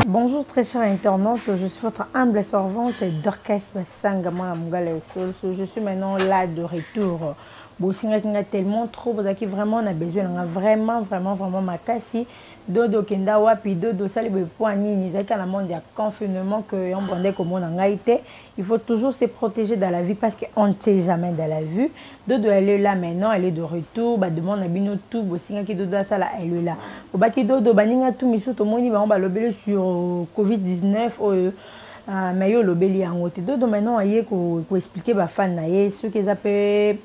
Bonjour très chers internautes, je suis votre humble servante Dorcas Massanga, je suis maintenant là de retour. Tellement trop, vous avez vraiment on a besoin, on a vraiment ma cassie. Dodo kenda wapi dodo sali be poignini dans le monde il y a confinement que on bandait comme on a été. Il faut toujours se protéger dans la vie parce qu'on ne sait jamais dans la vie. Dodo elle est là maintenant, elle est de retour, ba demande na bino tout bosinga ki dodo sala elle est là. Au baki dodo baninga tout miso to moni ba on ba lobele sur Covid-19 mais yo lobeli yango te. Dodo maintenant aye ko expliquer ba fan na ye ce qu'ils appellent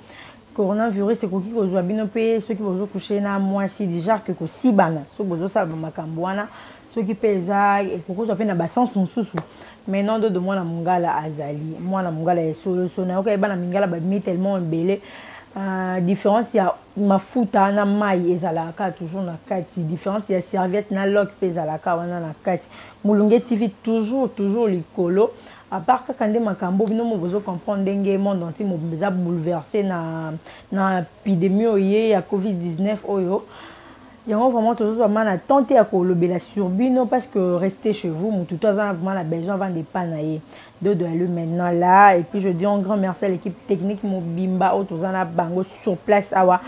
coronavirus c'est qui kozwa bino pe ceux qui bozo coucher na moi si déjà que si bana ceux bozo sala makambo wana ceux qui pesa et kokozwa pe na ba sens mususu maintenant de moi na mungala azali moi na mungala ya solo sona ok bana mingala ba mi tellement belé différence ya mafuta na mai ezalaka toujours na kati différence ya serviette na lock pezalaka wana na kati mulunge TV toujours likolo. À part que quand makambo bino mo bozo comprendre ndenge monde entier mo beza bouleversé na épidémie ya Covid-19 oyo yango vraiment toujours vraiment tenter à kolobela sur bino parce que restez chez vous mon tout vraiment la besoin avant de panayer de le maintenant là et puis je dis un grand merci à l'équipe technique Mobimba autozana bango sur place awa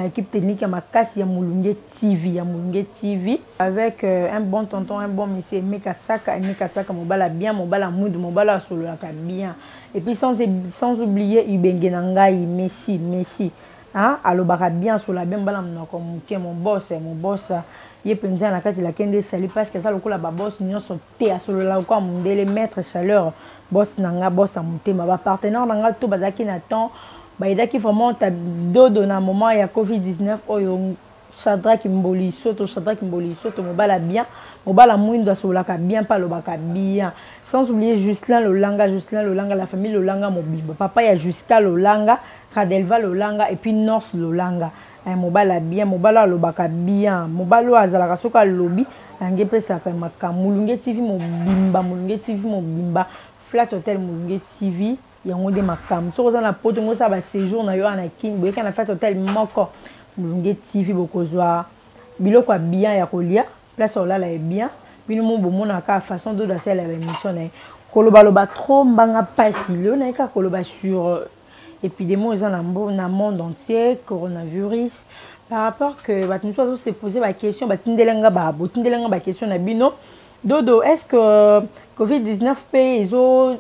équipe technique ya makasi ya Mulunge TV avec un bon tonton un bon monsieur Meka Saka mobala bien mobala mood mobala solo la bien et puis sans oublier Ibenge Nangai Messi hein alobaka bien sur la bien bala mon boss ye penza na kati la kende sali parce que ça lokola ba boss nyonso te asolo la ko mundele maître chaleur boss nanga boss amutema ba partenaire nanga to bazaki na temps ba idaki vraiment ta dodo na moment ya Covid-19 oyo Shadrack Mboli soto mobala bien mobala mwindo asolaka bien pas lobaka bien sans oublier Justin Lolanga la famille Lolanga Mobibo papa ya jusqu'à Lolanga Radelva Lolanga et puis North Lolanga mobala bien mobala lobaka bien mobalo azalaka soka lobi ange pesa ka makamulunge TV mobimba Flat Hotel Mulunge TV yango de makam so na poto ngo sa ba séjour na yo na king boye kana Flat Hotel moko Mulunge TV bokozwa biloko bien ya kolia place olala e bien bino mo bomona ka façon de danser la émission na koloba trop mbanga pasi le na ka koloba sur épidémie dans le monde entier, coronavirus. Par rapport que nous se poser la question, question Dodo, est-ce que Covid-19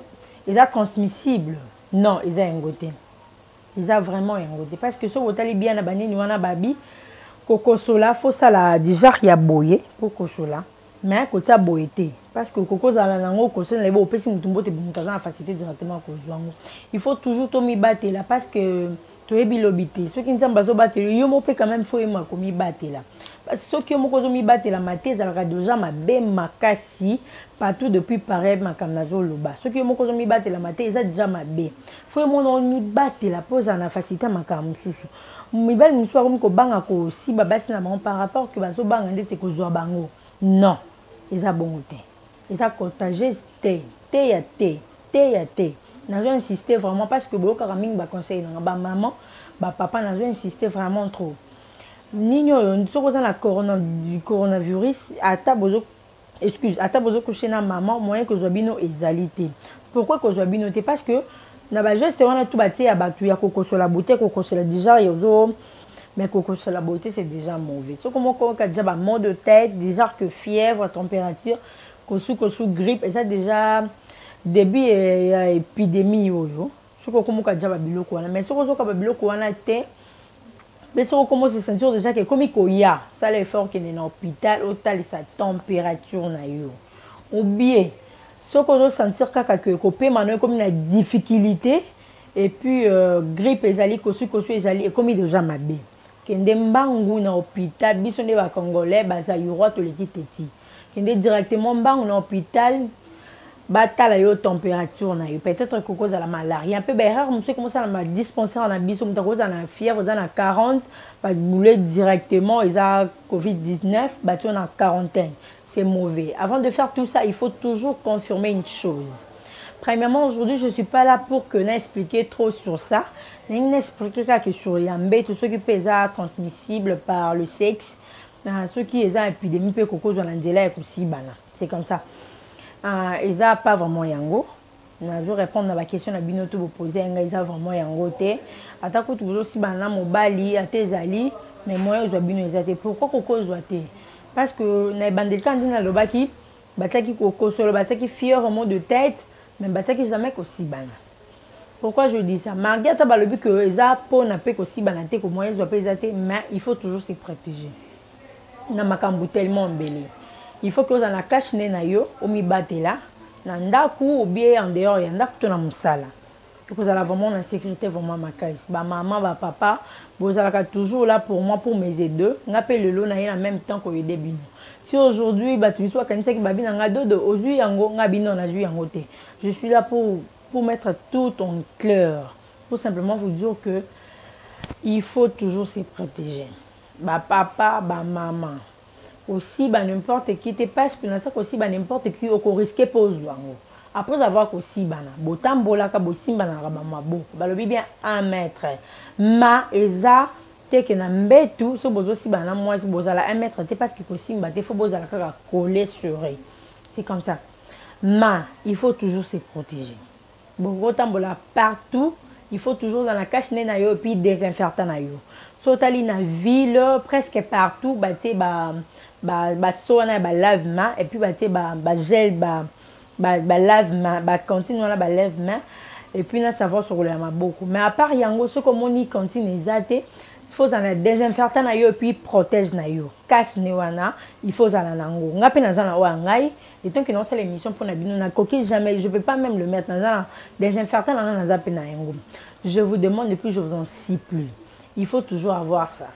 est transmissible? Non, ils ont un côté. Ils ont vraiment un côté. Parce que si vous avez bien la banane, babi, Coco Sola, faut ça là, déjà il y a boyé, Coco Sola. Mais quand ça boité parce que Coco Zala nango koso na lebo opesi mutumbo te bumutaza na facilité directement ko zwango il faut toujours to mi battre là parce que to ebi lobité ceux qui nzamba zo battre yo mo pe quand même faut ema ko mi battre là parce que ceux qui mo ko zo mi battre la maté za la déjà ma be makasi partout depuis pareil makamna zo loba ceux qui mo ko zo mi battre la maté za déjà ma be faut mo no mi battre la pose na facilité makam susu mi bal mi soir comme ko banga ko si babasi na bango par rapport que bazo banga ndete ko zo bango non ils ont bon thé. Ils ont contagieux thé. Nous avons insisté vraiment parce que beaucoup de gens conseillent ba maman, ba papa, nous avons insisté vraiment trop. Nino, nous sommes dans la coronavirus. Ata bozo coucher na maman moyen que zobino ezalité. Pourquoi que zobino té parce que na ba juste on a tout bâti à batu ya Coco sur la beauté Coco sur la déjà yozo. Mais Coco sur la beauté, c'est déjà mauvais. So, comment on a déjà mal de tête, déjà que fièvre, température, sous grippe, et ça déjà début épidémie. So, comment on a déjà bilo quoi. Mais si on a bilo quoi, mais si on commence à sentir déjà que comme il y a, ça l'effort qui est dans l'hôpital, au sa température na yo. Ou bien, si on a sentir que copé maintenant comme une difficulté et puis grippe ezali kosu ezali et comme il déjà mabé. Kende mbangu na hôpital biso ne ba congolais baza yoro to leki teti kende directement mbangu na hôpital batala yo température na yo peut-être que cause la malaria un peu rare monsieur commence à la dispensaire na biso mutako za na fièvre za na 40 ba bouler directement ils a Covid-19 bato na quarantaine c'est mauvais avant de faire tout ça il faut toujours confirmer une chose. Premièrement, aujourd'hui, je ne suis pas là pour que n'expliquer trop sur ça. N'expliquer que sur Yambé, tout ce qui peut être transmissible par le sexe. ceux qui ont épidémie peut cause de l'angela et aussi bana. C'est comme ça. Ils n'ont pas vraiment yango. Je vais répondre à la question que vous posez. Ils n'ont vraiment yango. Attaque tout aussi bana mobali à tes alliés, mais moi je dois bien pourquoi cause doit parce que na bandel quand on a le baki, bataki koko solo bataki fier au mot de tête, mais bataki jamais aussi bana. Pourquoi je dis ça? Malgré ta balobi que les apôts n'a pas aussi banaté que moi je dois pas mais il faut toujours se protéger. Na makambu tellement belé. Il faut que vous en cache na yo o mi batela na ndaku ou bien en dehors ya ndaku to na musala. Vous allez vraiment en sécurité vraiment ma case. Ba maman, ba papa, vous allez toujours là pour moi pour mes aider. On appelle le lot en même temps que le début. Si aujourd'hui tu sois quelqu'un qui va bien en dos aujourd'hui je suis là pour mettre tout en clair, pour simplement vous dire que il faut toujours se protéger. Ba papa, ba maman. Aussi n'importe qui te passe pour ça aussi n'importe qui au risquer pose après avoir aussi bana botambola ka bosimba na mabo balobi bien 1 mètre ma eza te que na mbetu so bozo si bana moi si bozala 1 mètre te parce que kosimba te faut bozala ka coller sur c'est comme ça ma il faut toujours se protéger botambola partout il faut toujours dans la cache na yo puis désinfectant na yo sotali na ville presque partout sona lave-main et puis gel lave-main cantine wana lave-main et puis na savoir sur le maboko mais à part yango ce comme on y cantine ezate il faut en désinfectant na yo et puis protège na yo cache ne wana il faut en nango ngape na zana wa ngai et tant que non c'est l'émission pour na bino na coquille jamais je peux pas même le mettre dans désinfectant na zape na yango je vous demande et puis je vous en supplie il faut toujours avoir ça.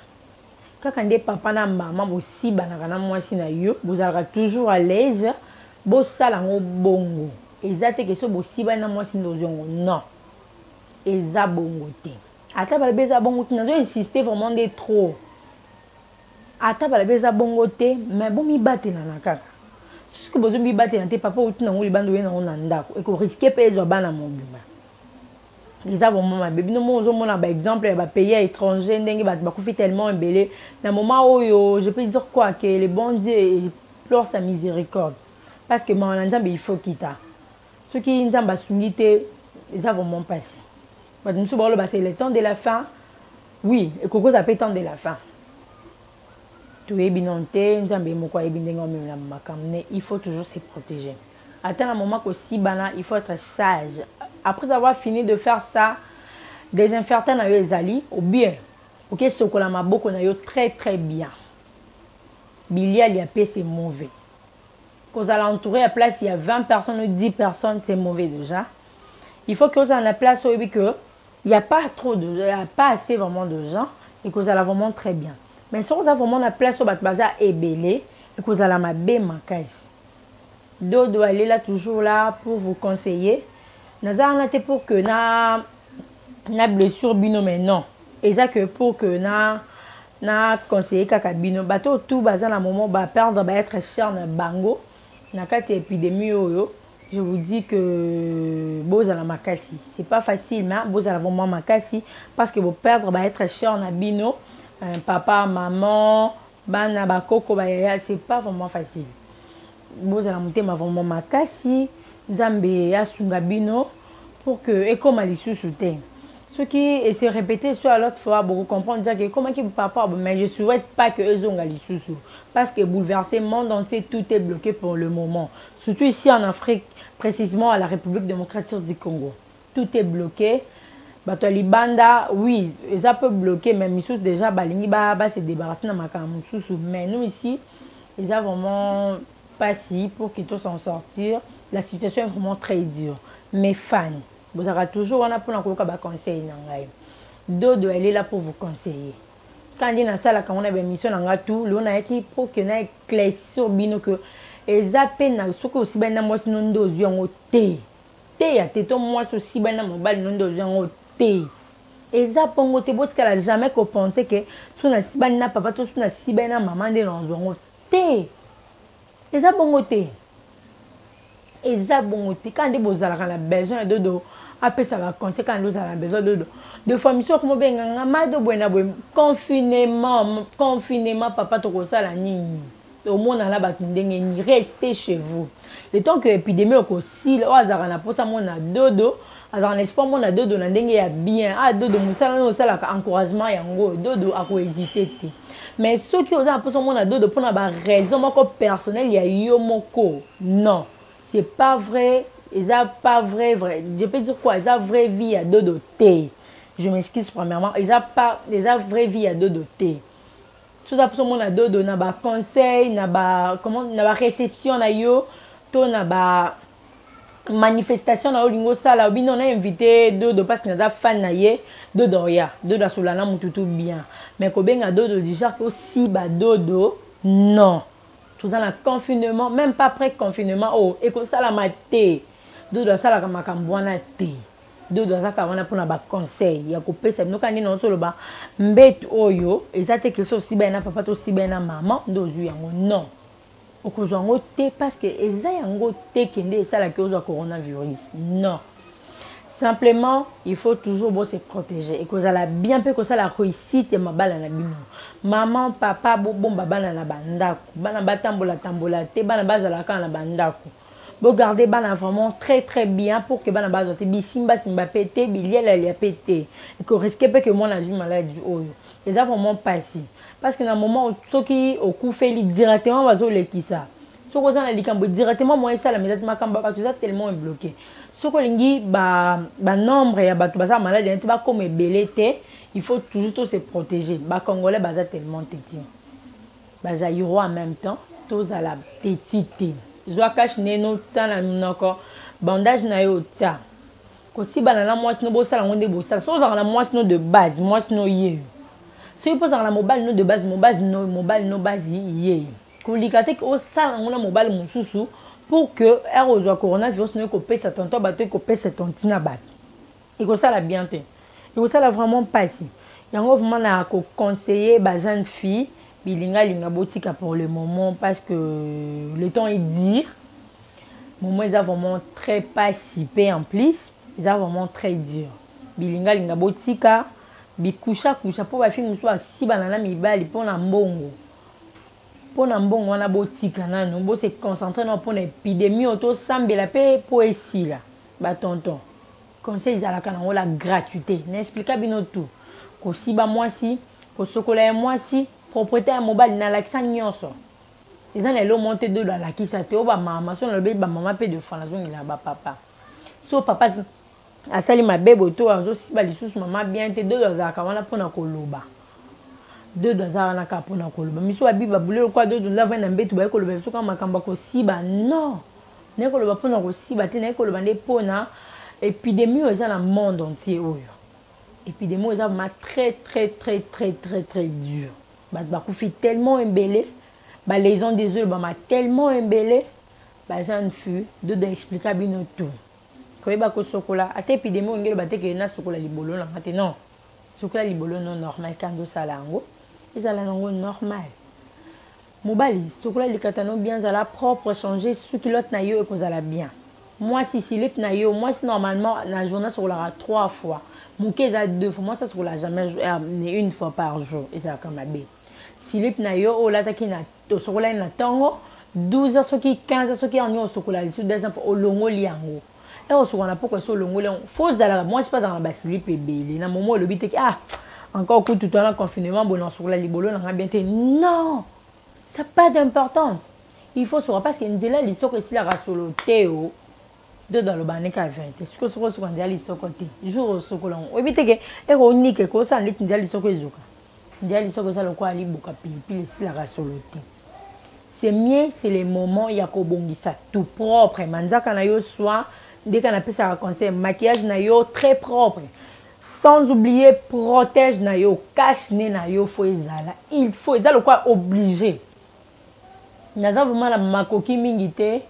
Quand on dit papa na maman aussi banana moi si na yo vous allez toujours à l'aise bo sala ngo bongo ezate que so bo si bana moi si ndozongo non eza bongo te ata ba beza bongo te nazo insister vraiment de trop ata ba beza bongo te mais bon mi battre na nakaka ce que bozo mi battre na te papa ou na ngoli bando na na ndako e ko risquer pe zo bana mobima. Les avons ma bébé, nous avons un exemple, les pays étrangers, ils tellement embellés. Dans le moment où je peux dire quoi, que le bon Dieu pleure sa miséricorde. Parce que moi, il faut qu'il t'a. Ceux qui nous ont sunité, ils avons mon passé. C'est le temps de la fin. Oui, et Coco ça peut le temps de la fin. Il faut toujours se protéger. Attends un moment qu'aussi, il faut être sage. Après avoir fini de faire ça, désinfectant les alliés, ou bien, ok, ce que la maboko na yo très très bien. Bilia, il y a peu, c'est mauvais. Quand vous allez entourer la place, il y a 20 personnes ou 10 personnes, c'est mauvais déjà. Il faut que vous ayez la place où il n'y a pas trop de gens, il n'y a pas assez vraiment de gens, et que vous allez vraiment très bien. Mais si vous avez vraiment la place où votre bazar est belé, et que vous allez ma bé ma caisse. Dodo doit aller là toujours là pour vous conseiller. Nazar pour que na blessure bino mais non. Et ça que pour que na conseiller kaka bino bateau tout bazar na moment ba perdre ba être cher na bango na kati épidémie oyo. Je vous dis que bozala makasi. C'est pas facile mais bozala vraiment makasi parce que vous perdre ba être cher na bino papa maman bana ba koko ba yaya c'est pas vraiment facile. Bozala mutema vraiment makasi Nzambe asunga bino pour que et comme alisusu te ce qui se répéter soit l'autre fois beaucoup comprendre déjà que comment qui papa mais je souhaite pas que eux ont alisusu parce que bouleversé monde entier tout est bloqué pour le moment surtout ici en Afrique précisément à la République démocratique du Congo tout est bloqué bato libanda oui ils peuvent bloquer mais misusu déjà balingi ba se débarrasser na makambo susu mais nous ici ils ont vraiment pas si pour qu'ils puissent s'en sortir. La situation est vraiment très dure. Mais fan, vous aurez toujours un pour un conseil. Dodo, elle est là pour vous conseiller. Quand on a ça, quand on a une mission, on a tout, on a écrit pour que nous clé sur bino que les appels ce que aussi bien moi sinon dos yon té. Té à téton moi aussi bien mon bal non dos yon té. Et ça pour moi té parce qu'elle a jamais pensé que sous na si bien papa tout sous na si bien maman de non yon té. Et ça bon côté. Et ça bon côté quand des beaux a besoin de après ça va conséquent nous avons besoin de fois mission comme benga mado buena confinement papa to ko sala nini au monde là ba ndenge ni restez chez vous le temps que épidémie aussi o azara na posa mona dodo azara l'espoir mona dodo na ndenge ya bien dodo musala no sala ka encouragement yango dodo ako hésiter te mais ceux qui osent posa mona dodo pour na ba raison moko personnelle ya yo moko non c'est pas vrai. Ils n'ont pas vrai. Je peux dire quoi? Ils ont vraie vie à deux dotés. Je m'excuse premièrement. Ils n'ont pas vraie vie à deux dotés. Tout ça pour moi, deux na ba conseil, na ba réception na yo, to na ba manifestation na olingo sala. Obi on a invité deux parce que na fan na ye, deux doya, deux da solana mututu bien. Mais ko benga deux du genre aussi ba dodo non. Tout ça na confinement, même pas après confinement. Oh, et que ça la maté. Deux doit ça la makamboana té. Deux doit ça kavana pour na ba conseil. Ya ko pesa no kani no solo ba mbet oyo ezate quelque chose si ben na papa to si ben na maman ndozu yango non. Okozwa ngo té parce que eza yango té kende ça la cause du coronavirus. Non. Simplement, il faut toujours bon se protéger et que ça la bien peu que ça la réussite et ma balle na bino. Maman, papa, bon baba na bandako. Bana batambola té bana bazala kan na bandako. Vous gardez bana vraiment très très bien pour que bana bazote bisimba simba pété biliel a pété et que risque pas que moi na une maladie oyo. Et ça vraiment pas si parce que dans le moment où ceux qui au coup fait directement bazo le qui ça. Ceux qui ont likambo directement moi ça la méthode makamba tout ça tellement est bloqué. Ceux qui lingi ba nombre ya ba baza maladie tout ba comme belete, il faut toujours se protéger. Ba congolais baza tellement petit. Baza euro en même temps, tous à la petite. Zoa cache neno tsana minoko bandage na yo tsa ko si banana moi no bosala ngonde bosala so za na moi no de base moi no ye so il pose na mobile no de base mobile no base ye ko likate ko sala ngona mobile mususu pour que erozo coronavirus no ko pesa tonto bato ko pesa tontina bat et ko sala bien te et ko sala vraiment pas si yango vraiment na ko conseiller ba jeune fille bilinga linga botika pour le moment parce que le temps est dire moment ils ont vraiment très pas si peu en plus ils ont vraiment très dur bilinga linga botika bikusha pour ba fille muso si banana mibali pour na mbongo wana botika nano bo se concentrer na pour l'épidémie auto sambela pe pour ici là ba tonton conseil za la kana la gratuité n'explique bino tout ko si ba moi si ko sokola moi si propriétaire mobile na la kisa nyonso ils ont les monter de la kisa te oba mama so na ba mama pe de fois na zo ngila ba papa so papa asali mabebo to azo si ba lisusu mama bien te deux za ka wana pona koloba deux za wana ka pona koloba miso abiba bulelo kwa deux la vana mbetu ba koloba so ka makamba ko siba non ne koloba pona ko siba te ne koloba ne pona épidémie oza na monde entier oyo épidémie oza vraiment très dur. Bah koufi tellement embellé bah les gens des yeux bah tellement embellé bah j'en fus de expliquer bien tout quand bah ko sokola ate épidémie ngelo bah te que na sokola libolo na mate non sokola libolo non normal quand do salango ils ala nango normal mobali sokola likatano bien za la propre changer ce qui l'autre na yo et ko za la bien moi si slip na yo moi si normalement la journée sur la 3 fois mouké za 2 fois moi ça sur la jamais une fois par jour et ça comme abe slip na yo o la takina to sokola na tango 12 heures soki 15 heures soki en yo sokola li sous des infos o longo liango et o sokola pourquoi so longo liango faut za moi je pas dans la slip et belé na moment le bité encore coup tout en confinement bon on sokola libolo na bien te non ça pas d'importance il faut savoir parce que ndela li soko si la rasolo teo de dans le baneka 20 ce que soko soko ndela li soko te jour soko la o bité que e ko unique ko ça lit ndela li soko ezuka ndela li soko ça le quoi ali buka pili si la rasolo te c'est mieux c'est les moments ya ko bongisa tout propre manzaka na yo soit dès qu'on appelle ça conseil maquillage na yo très propre sans oublier protège na yo cache ne na yo faut ezala il faut ezala quoi obligé naza vraiment la makoki mingi te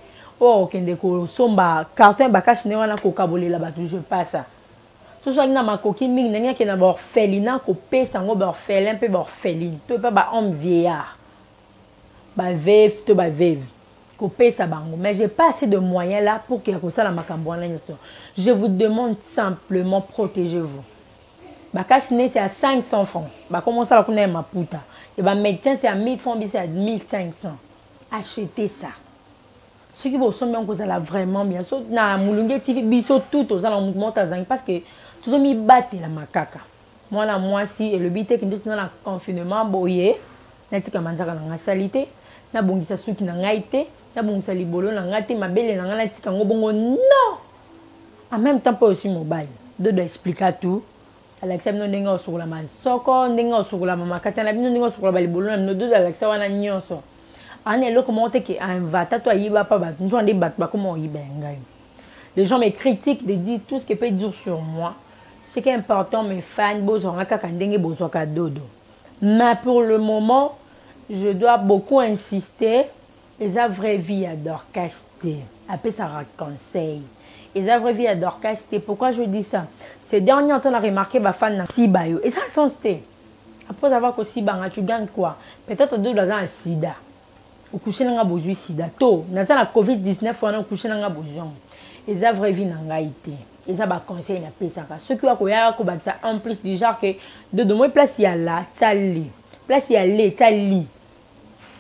oh kende ko somba carton ba cache ne wana ko kabolela ba je passe ça so so na makoki mingi nanya ke na ba orphelinat ko pesa ngo ba orphelin pe ba orpheline to pa ba homme vieillard ba veuve to ba veuve kopesa bango, mais j'ai pas assez de moyens là pour que ça la makambo wana nyoso. Je vous demande simplement protégez-vous. Bakash c'est à 500 francs. Bah comment ça la connaît ma puta. Et bah médecin c'est à 1000 francs, c'est à 1500. Achetez ça. Ceux qui vous sont bien cause là vraiment bien. So na mulunge TV biso tout aux ala monte à parce que tout ça mi battre la makaka. Moi si et le bité qui dans la confinement boyé, na tika manzaka na salité, na bongisa suki na ngaité, na bongisa libolo na ngate mabele na ngana tika ngobongo non. En même temps pas aussi mobile. De expliquer tout. Alexa no ndenge sur la masoko, ndenge sur la mama katana bino ndenge sur la libolo na no Alexa wana nyonso. Ane lo comment te que invata toi yiba pas ba nous on des bat ba comment yiba ngai. Les gens me critiquent, de dire tout ce qui peut dire sur moi. Ce qui est important mes fans bozonga kaka ndenge bozoka dodo. Mais pour le moment, je dois beaucoup insister. Les vraies vie adore caster. Après ça conseil. Les vraies vie adore caster. Pourquoi je dis ça? Ces derniers temps on a remarqué ma fan na sibayo. Et ça sont après avoir que sibanga tu gagnes quoi? Peut-être 2 ans à sida. Au coucher n'a besoin sida. To, na la Covid-19 on a couché n'a besoin. Les vraies vie n'a été. Et ça va conseiller na pesa. Ceux qui ont ça en plus du genre que de moi place il y a là, tali. Place il y a les tali.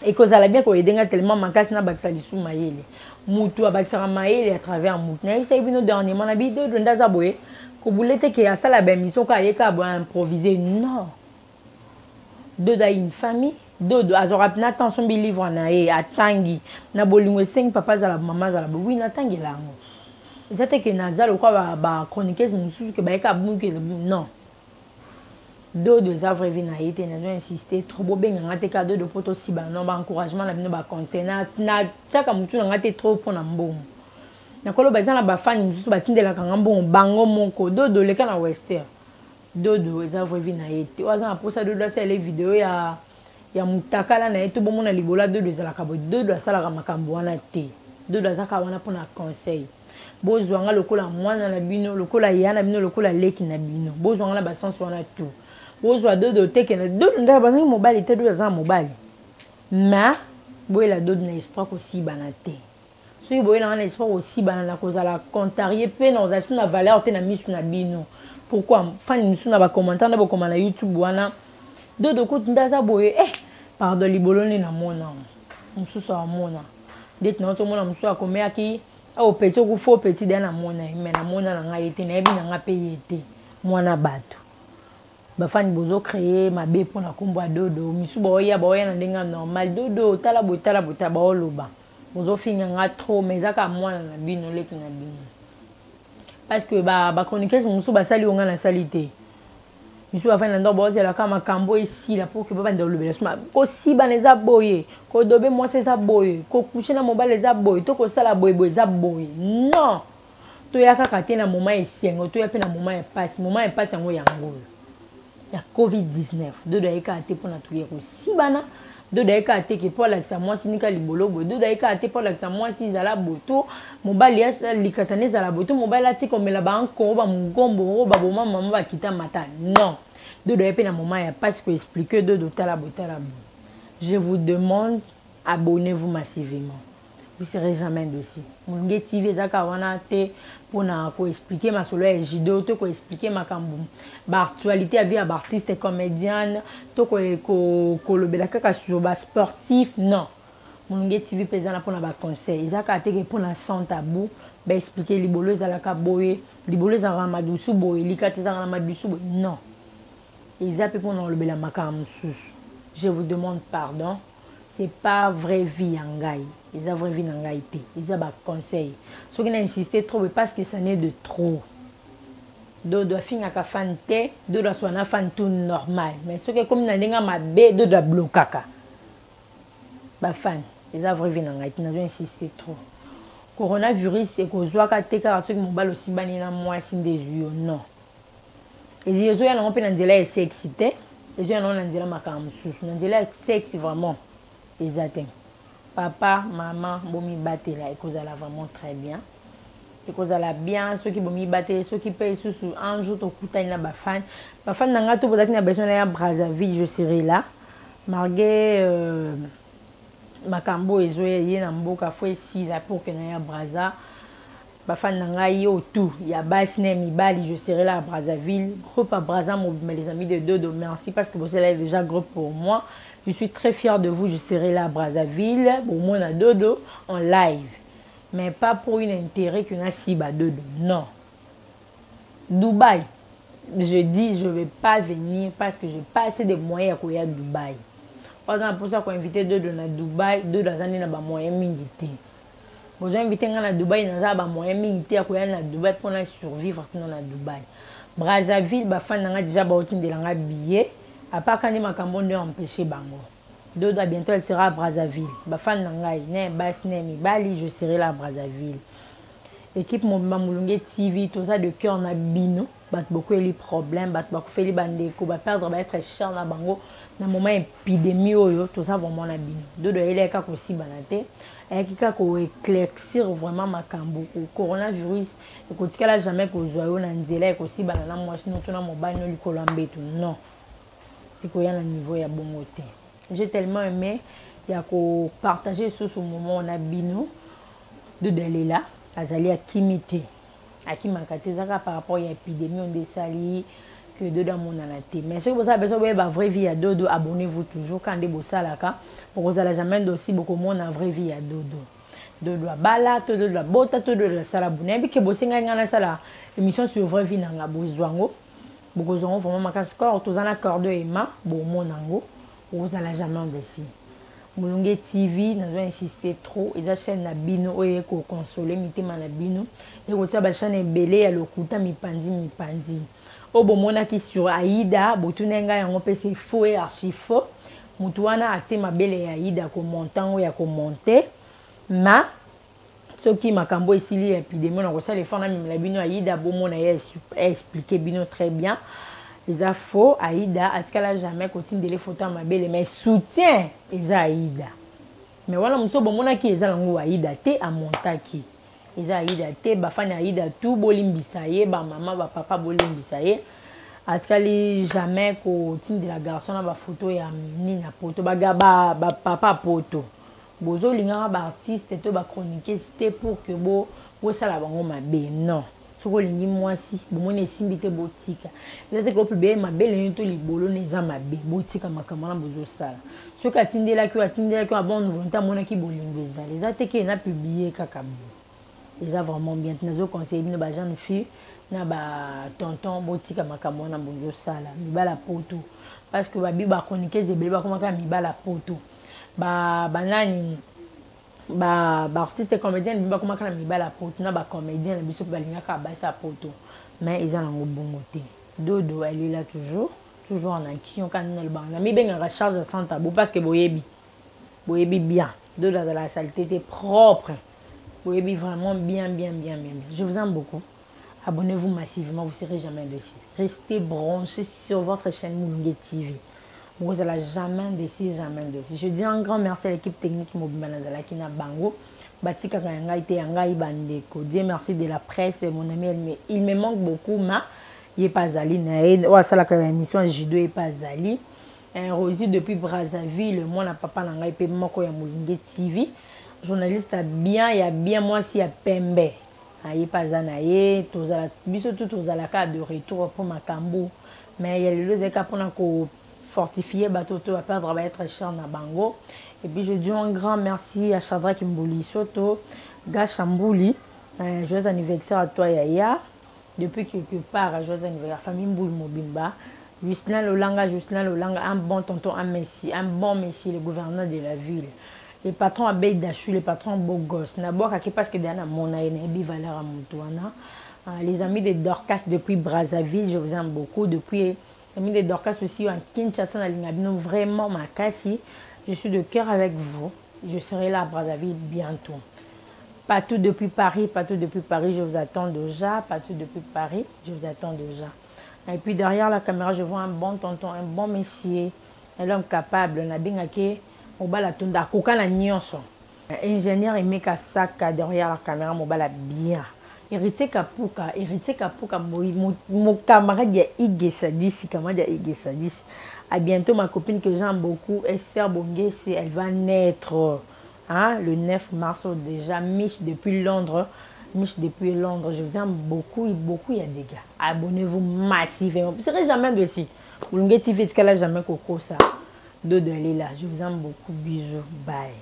Et que ça la bien qu'on ait tellement manqué na baksa li sou maïle. Mutu a baksa maïle à travers mutu. Na ça vient dernièrement na bi de ndaza boye. Ko boulete que ça la ben mission ka yeka ba improviser non. Deux da une famille, deux azora na attention bi livre na e atangi na bolingo 5 papas à la maman à la oui na tangi la ngo. C'était que nazal ou quoi ba chroniqueuse musu que ba yeka bunke non. Deux avres vie na été na insister trop beau ben ngate cadeau de poto si ba non ba encouragement na bino ba conseil na chaka mutu ngate trop pour na mbongo. Na kolo ba zana ba fan musu ba tindela kanga mbongo bango moko dodo le kana western. Dodo avres vie na été. Oza na posa dodo ça les vidéos ya mutaka la na eto bomo na libola dodo za la kabo dodo sala ka makambo wana te. Dodo za ka wana pour na conseil. Bozwanga lokola mwana na bino lokola yana bino lokola leki na bino. Bozwanga la ba sens wana tout. Bozwa dodo teke na dodo nda ba mobile te dodo za mobile. Mais boy la dodo na espoir aussi banate. Soki boy na espoir aussi banana cause la contrarier pe na za na valeur te na misu na bino. Pourquoi fan misu na ba commentaire na ba commentaire na YouTube wana dodo ko nda za boy pardon libolo ni na mona. Mususu a mona. Det na to mona mususu a komea ki au petit ku fo petit na mona mais na mona na ngai te na bi na nga payete mwana bato. Bafani bozo créer ma bé pour na kombo dodo misu boya na ndenga normal dodo tala botala ba oloba bozo finga nga trop mais aka mwana na bino leki na bino parce que ba chroniqueuse musu ba sali onga na salité misu bafani na ndo bozo la kama kambo ici là pour que baba ndo lobela suma ko si ba neza boye ko dobe moi c'est ça boye ko coucher na mobile za boye to ko sala boye za boye non to ya kaka te na moment esengo to ya pe na moment passe yango yango la Covid-19 deux daïka a été pour notre aussi bana deux daïka a été que pour l'accès moi si nika libolo deux daïka a été pour l'accès moi si zala boto mobile ya likatane zala boto mobile ati comme la banque ba mungombo ba boma maman ba kita mata non deux daïka na moment ya pas que expliquer deux dotala botala. Je vous demande abonnez-vous massivement. Vous ne serez jamais dossier. Mon TV zaka wana te pour na ko expliquer ma solo et judo to ko expliquer ma kambu ba actualité vie à artiste et comédienne to ko le belaka ka sur ba sportif non. Mon TV pesana pour na ba conseil zaka te pour na sans tabou ba expliquer libolo zalaka boye libolo za ramadusu boye likati za ramadusu boye non. Ils appellent pour na le belaka makambu. Je vous demande pardon. C'est pas vraie vie en gaï. Ils ont vraie vie en gaïté. Ils ont des conseils. Ceux qui ont insisté trop, parce que ça n'est de trop. D'autres doivent finir avec un fan té, d'autres doivent faire un fan tout normal. Mais ceux qui comme n'a pas ma bé, d'autres doivent bloquer. Bah fan, ils ont vraie vie en gaïté. Ils ont insisté trop. Coronavirus, c'est que je vois que ceux qui m'ont bal aussi banni dans moi, c'est des yeux. Non. Et les yeux, ils ont pas d'anzela c'est excité. Les yeux, ils ont d'anzela ma camusous. D'anzela c'est vraiment. Exactement. Papa, maman, bomi batté là, et cause elle a vraiment très bien. Et cause elle a bien, ceux qui bomi batté, ceux qui payent sous un jour au coup na bafan. Bafan n'a tout pour dire qu'il a besoin d'un Brazzaville, je serai là. Malgré makambo ezoya ye na mboka fo esila pour que na ya Braza bafan na ngai yo tout ya basi na mibali je serai là à Brazzaville groupe à Braza les amis de Dodo merci parce que vous êtes déjà groupe pour moi je suis très fière de vous je serai là à Brazzaville pour moi na Dodo en live mais pas pour une intérêt que na siba Dodo non Dubaï je dis je vais pas venir parce que j'ai pas assez de moyens à courir à Dubaï. Par exemple, pour ça qu'on invité deux dans Dubaï, deux dans l'année n'a pas moyen militaire. Vous invité à Dubaï, n'a pas moyen militaire à courir à Dubaï pour survivre dans Dubaï. Brazzaville, bah fan n'a déjà bâti de l'anga billet. À part quand il m'a cambonné empêché bango. Deux bientôt elle sera à Brazzaville. Bah fan n'a né basse né mi bali, je serai là à Brazzaville. Équipe Mobimba Mulunge TV, tout ça de cœur na bino. Bat beaucoup les problèmes, bat beaucoup fait les bandeko, bat perdre va être cher na bango. Na moment épidémie oyo, tout ça vraiment na bino. Dodo il est kako si banate, et qui kako éclaircir vraiment makambo. Le coronavirus, écoute qu'elle a jamais que joyeux na nzela et aussi banana moi sinon tout na mobile no likolambe tout non. Et qu'il y a un niveau ya bon côté. J'ai tellement aimé, il y a qu'on partager ce moment na bino de là. Azali a kimité à qui zaka par rapport à l'épidémie on desali que dedans mon anaté mais ce que vous avez besoin de la vraie vie à Dodo abonnez-vous toujours quand des bossa là pour vous allez jamais aussi beaucoup mon en vraie vie à Dodo Dodo bala tout de la bota tout de la sala bunebi que bossinga ngana sala émission sur vraie vie nanga bozwango beaucoup ont vraiment makas corps tous en accord de Emma bon mon nango vous allez jamais aussi Mulunge TV, nous avons insisté trop. Ils ont chaîne na bino, oye ko consoler, mitema na bino. Et ko tia ba chaîne belé ya lokuta mi pandi. O bo mona ki sur Aïda, botunenga yango pese faux et archi faux. Mutuana ate ma bele ya Aïda ko montant ya ko monter. Ma ce qui makambo ici li épidémie na ko sa les femmes na mi la bino Aïda bo mona ya expliquer bino très bien. Les faux Aïda, à ce qu'elle a jamais continué les photos à ma belle, mais soutien les Aïda. Mais voilà, monsieur, bon, mon qui est à l'angle Aïda, t'es à montaki. Les Aïda, t'es, bafan Aïda, tout, bolimbisaye, ba maman, ba papa, bolimbisaye. À ce qu'elle a jamais continué de la garçon, à ma photo et à Nina poto, ba papa poto. Bozo, l'ingara, ba artiste, et tout, ba chroniquer, c'était pour que bo, ça la bango ma belle, non. Moi si bon on est simbité botika c'est que plus bien ma belle to libolo neza mabe botika makamana bozo sala ce que atindela que bon volonté mona ki bolimbeza les ateke na publier kaka bo les a vraiment bien nazo conseiller bino ba jeune fille na ba tonton botika makamana bozo sala mi bala poto parce que ba bi ba chroniquer zebele ba komaka mi bala poto ba banani ba artiste comédien ba comment kana mibala poto na ba comédien na biso balinga ka ba sa poto mais ils ont bongo te Dodo elle est là toujours en action quand elle bana mi benga ka charge sans tabou parce que boyebi bien Dodo dans la saleté était propre boyebi vraiment bien je vous aime beaucoup abonnez-vous massivement vous serez jamais déçus restez branchés sur votre chaîne Mulunge TV. Vous n'allez jamais décider, jamais décider. Je dis un grand merci à l'équipe technique Mobimba Nazala qui n'a bango. Batika Kanga été Angai Bandeko. Dieu merci de la presse, mon ami. Il me manque beaucoup, mais il n'est pas allé. Ou à ça la émission Jido n'est pas allé. Un Rosie depuis Brazzaville, moi n'a papa Nangai pe moko ya Mulunge TV. Journaliste a bien, il y a bien moi si à Pembe. Aïe pas anaye, tous à la biso tout aux à la carte de retour pour Makambo. Mais il y a le deux cas pour fortifier bateau à perdre va être cher na bango et puis je dis un grand merci à Shadrack Mbouli Soto Gachambouli joyeux anniversaire à toi Yaya depuis quelque part joyeux anniversaire famille Mbouli Mobimba Justin Lolanga un bon tonton un bon messie le gouverneur de la ville les patrons Abey Dachu les patrons beau gosse na boka qui parce que dans mon aîné valeur à Moutouana les amis de Dorcas depuis Brazzaville je vous aime beaucoup depuis amis de Dorcas aussi en Kinshasa na Lingabino vraiment ma cassi je suis de cœur avec vous je serai là à Brazzaville bientôt partout depuis Paris je vous attends déjà je vous attends déjà et puis derrière la caméra je vois un bon tonton un bon monsieur un homme capable na bingake mobala tunda kokana nyonso ingénieur Emeka Saka derrière la caméra mobala bien Héritier Kapuka, mon camarade de Igesa 10, camarade de Igesa 10. À bientôt ma copine que j'aime beaucoup, Esther Bongé, elle va naître. hein, le 9 mars déjà. Mich depuis Londres. Mich depuis Londres. Je vous aime beaucoup, beaucoup, il y a des gars. Abonnez-vous massivement. Vous ne serez jamais dessus. Vous ne TV, qu'elle a jamais coco ça. De là. Je vous aime beaucoup. Bisous. Bye.